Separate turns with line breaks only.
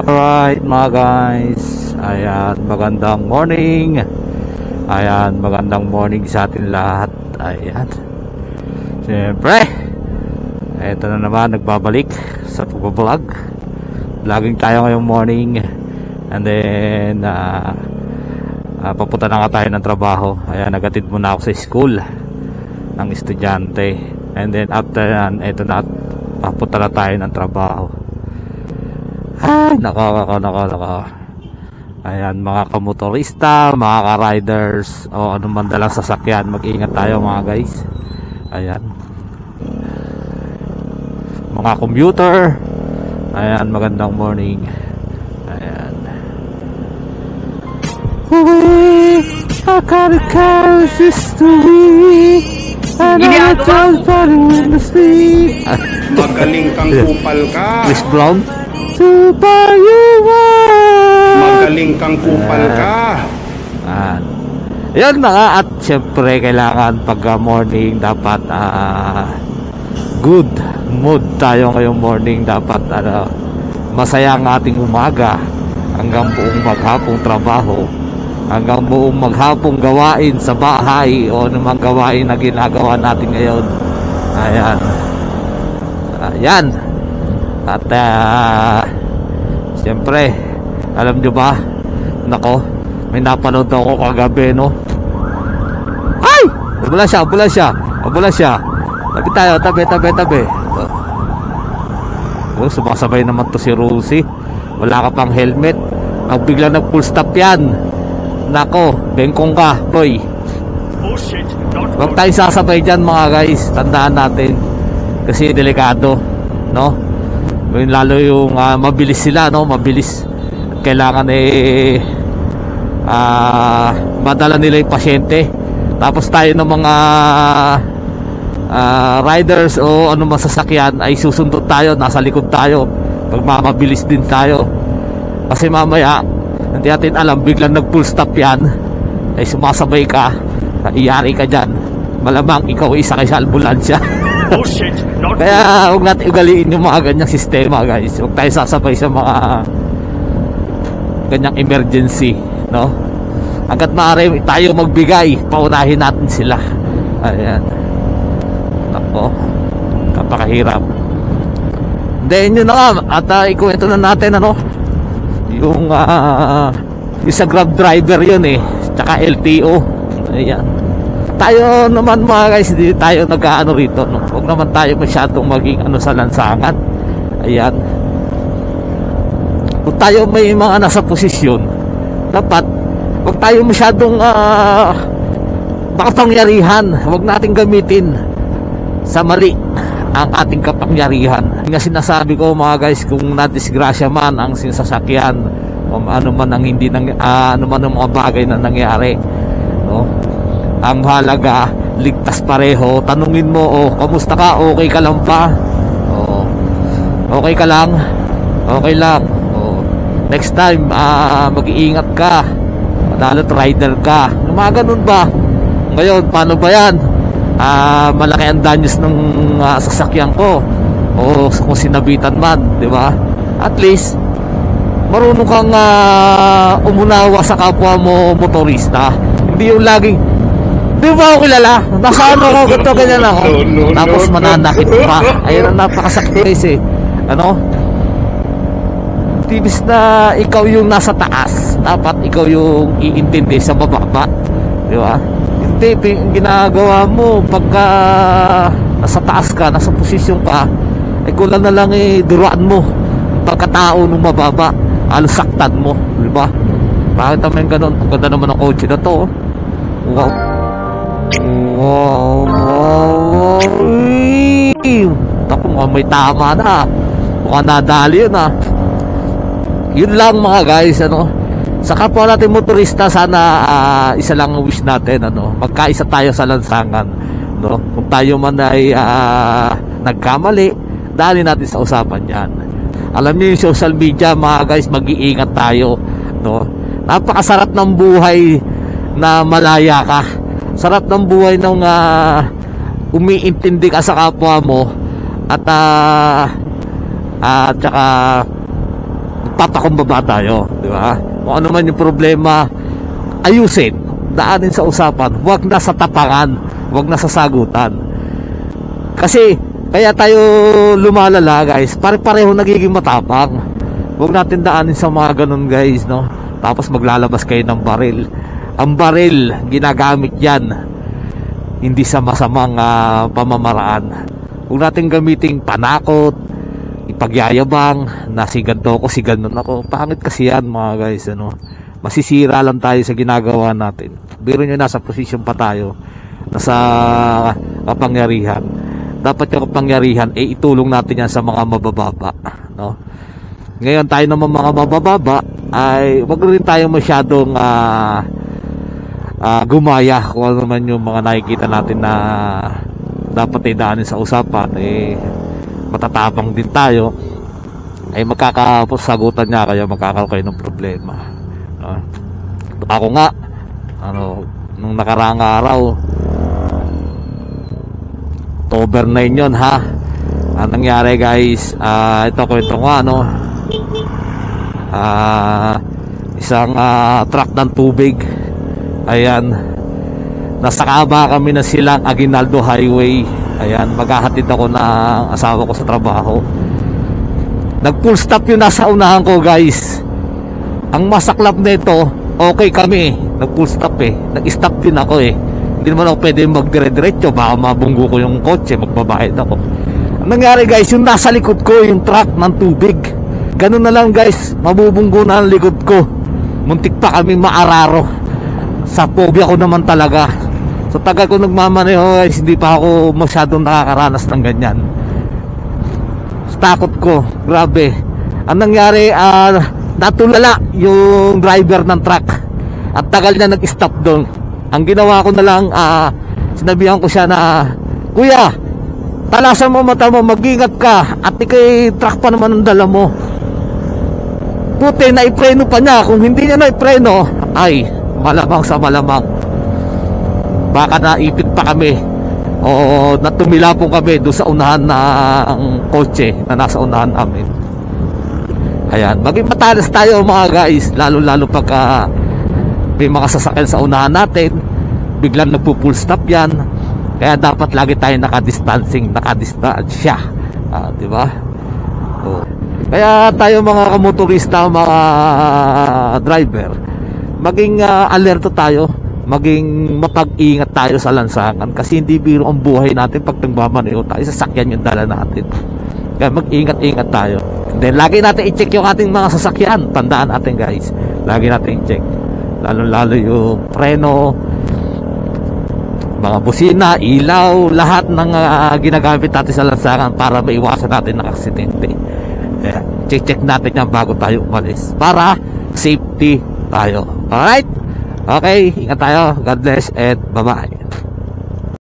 Alright mga guys, ayan, magandang morning. Ayan, magandang morning sa atin lahat. Ayan, siyempre eto na naman, nagbabalik sa pag-vlog. Vlogging tayo ngayong morning. And then papunta na nga tayo ng trabaho. Ayan, nagatid muna ako sa school ng estudyante. And then after yan, eto na, papunta na tayo ng trabaho. Ay, nako. Ayan, mga kamotorista, mga ka-riders, o anong dalang sasakyan, mag-ingat tayo mga guys. Ayan, mga commuter, ayan, magandang morning. Ayan,
magaling kang kupal ka.
Chris Brown, Super Human.
Magaling kang kupal ka.
Yan na nga. At syempre kailangan pag morning dapat good mood tayo ngayong morning. Dapat masaya ang ating umaga hanggang buong maghapong trabaho, hanggang buong maghapong gawain sa bahay o anumang gawain na ginagawa natin ngayon. Ayan. At siyempre, alam nyo ba, nako, may napanood ako kagabi, no? Ay! Ambulansya. Tabi tayo, tabi. Sumasabay naman to si Rosie. Wala ka pang helmet. Ang bigla nag full stop yan. Nako, bengkong ka, boy. Huwag tayo sasabay dyan mga guys. Tandaan natin. Kasi delikado, no? Lalo yung mabilis sila, no? Mabilis. Kailangan madala nila yung pasyente. Tapos tayo ng mga riders o ano masasakyan ay susundot tayo, nasa likod tayo. Pagmamabilis din tayo. Kasi mamaya hindi natin alam, biglang nag full stop yan, ay sumasabay ka, iyari ka dyan. Malamang ikaw isa kay sa ambulansya. Kaya huwag natin ugaliin yung mga ganyang sistema guys. Huwag tayo sasabay sa mga ganyang emergency, no? Hanggat maaari tayo magbigay, paunahin natin sila. Ayan. Nako, kapakahirap. Then yun na nga. At ikuwento na natin yung sa Grab driver yun tsaka LTO. Ayan. Tayo naman mga guys, hindi tayo nag-aano rito, no? Huwag naman tayo masyadong maging sa lansangan. Ayan. Kung tayo may mga nasa posisyon, dapat huwag tayo masyadong makapangyarihan. Huwag natin gamitin sa mali ang ating kapangyarihan. Nga sinasabi ko mga guys, kung nadisgrasya man ang sasakyan o ano man ang hindi ano man ang mga bagay na nangyari, no? Ang halaga, ligtas pareho. Tanungin mo, kamusta ka? Okay ka lang pa? Okay ka lang? Okay lang. Next time, mag-iingat ka. Lalo't rider ka. Mga ganun ba? Ngayon, paano ba yan? Malaki ang danyos ng sasakyan ko. O kung sinabitan man, di ba? At least, marunong kang umunawa sa kapwa mo motorista. Hindi yung laging, di ba ako kilala? Nasaan ako? Ganito, ganyan ako. Tapos mananakit pa. Ayun ang napakasakit guys Tibis na ikaw yung nasa taas, dapat ikaw yung iintindi sa bababa, di ba? Hindi, ginagawa mo pagka nasa taas ka, nasa posisyon ka, ay kulang na lang duruan mo ang pagkatao ng mababa, halos saktan mo, di ba? Bakit naman ganun? Ang ganda naman ng kotse na to. Wow. Ako nga, may tama na. Mukhang nadali yun Yun lang mga guys, sa kapwa natin motorista, sana isa lang ang wish natin, magkaisa tayo sa lansangan, no? Kung tayo man ay nagkamali, dali natin sa usapan yan. Alam niyo yung social media mga guys, mag-iingat tayo, no? Napakasarap ng buhay na malaya ka. Sarap ng buhay ng umiintindi ka sa kapwa mo at tsaka Magpapakumbaba tayo, di ba? Kung ano man yung problema, ayusin, daanin sa usapan, wag na sa tapangan, wag na sa sagutan. Kasi kaya tayo lumalala, guys, pare-pareho nagiging matapang. Wag natin daanin sa mga ganun, guys, no? Tapos maglalabas kayo ng baril. Ang baril, ginagamit yan hindi sa masamang pamamaraan. Huwag natin gamiting panakot, ipagyayabang na si ganito ko, si ganon ako. Pangit kasi yan, mga guys, ano? Masisira lang tayo sa ginagawa natin. Biro nyo, nasa posisyon pa tayo, nasa kapangyarihan. Dapat yung kapangyarihan itulong natin yan sa mga mabababa, no? Ngayon tayo naman mga mabababa ay wag rin tayo masyadong gumaya kung ano man yung mga nakikita natin na dapat idaanin sa usapan. Matatapang din tayo, ay magkakasagutan niya kayo, magkakaroon kayo ng problema, no? Ako nga, nung nakaraang araw, October 9 yun, ha. Ang nangyari, guys, ito kwento ko, isang truck ng tubig, ayan, nasa kaba kami na silang Aguinaldo Highway. Ayan, maghahatid ako ng asawa ko sa trabaho. Nag full stop yung nasa unahan ko, guys. Ang masaklap nito, okay kami, nag full stop nag-stop din ako hindi naman ako pwede magdire-diretso, baka mabunggo ko yung kotse, magbabayad ako. Ang nangyari, guys, yung nasa likod ko, yung truck ng tubig, ganun na lang, guys, mabubunggo na ang likod ko. Muntik pa kami maararo. Sa phobia ko naman talaga. Sa tagal ko nagmamaneho, guys, hindi pa ako masyadong nakakaranas ng ganyan. Sa takot ko, grabe. Ang nangyari, natulala yung driver ng truck. At tagal na nag-stop doon. Ang ginawa ko na lang, sinabihan ko siya na, "Kuya, talasan mo mata mo, mag-ingat ka. At ikay truck pa naman ang dala mo." Puti, naipreno pa niya. Kung hindi niya naipreno, ay, malamang sa malamang, baka naipit pa kami o natumila po kami doon sa unahan ng kotse na nasa unahan namin. Ayan, maging matalas tayo, mga guys, lalo pagka may mga sasakyan sa unahan natin, biglang nagpo-full stop yan. Kaya dapat lagi tayo nakadistansya, di ba? Kaya tayo mga motorista, mga driver, maging alerto tayo, maging mapag-ingat tayo sa lansangan, kasi hindi biro ang buhay natin pag nagmamaneho tayo, sasakyan yung dala natin. Kaya mag-ingat-ingat tayo. Then lagi natin i-check yung ating mga sasakyan. Tandaan natin, guys, lagi natin i-check, lalo yung preno, mga busina, ilaw, lahat ng ginagamit natin sa lansangan para maiwasan natin ng aksidente. Check natin yan bago tayo umalis para safety tayo. Alright? Okay, ingat tayo. God bless and bye-bye.